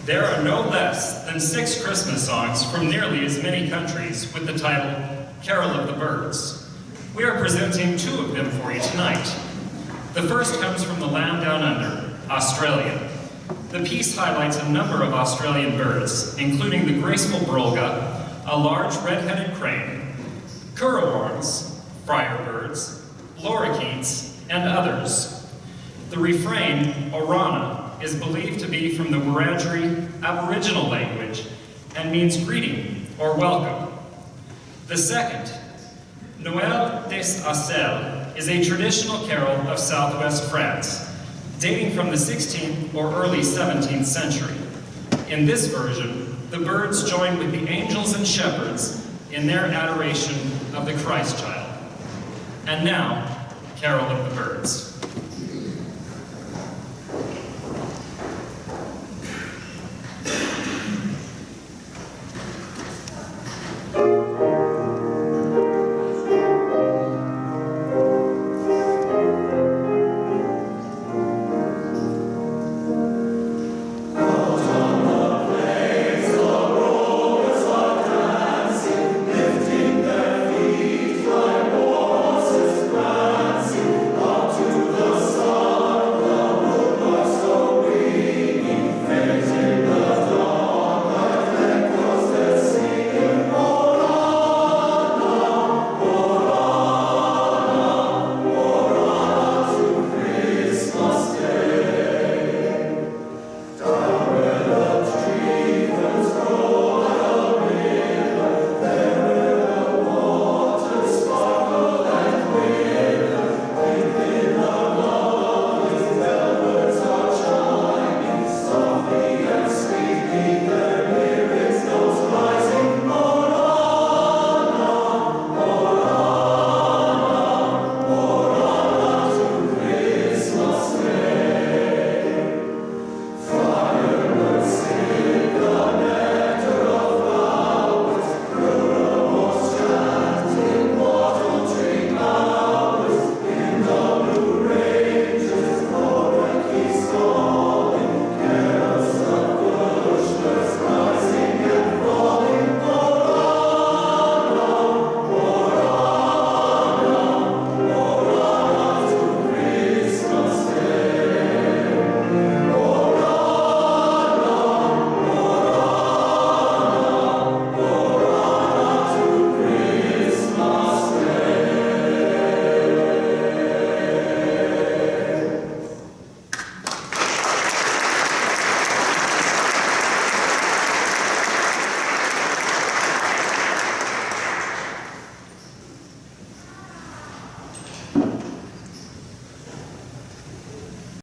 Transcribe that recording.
There are no less than 6 Christmas songs from nearly as many countries with the title Carol of the Birds. We are presenting 2 of them for you tonight. The first comes from the land down under, Australia. The piece highlights a number of Australian birds, including the graceful brolga, a large red-headed crane, currawongs, friarbirds, lorikeets, and others. The refrain, Orana, is believed to be from the Wiradjuri Aboriginal language and means greeting or welcome. The second, Noël des Aisselles, is a traditional carol of southwest France, dating from the 16th or early 17th century. In this version, the birds join with the angels and shepherds in their adoration of the Christ child. And now, Carol of the Birds.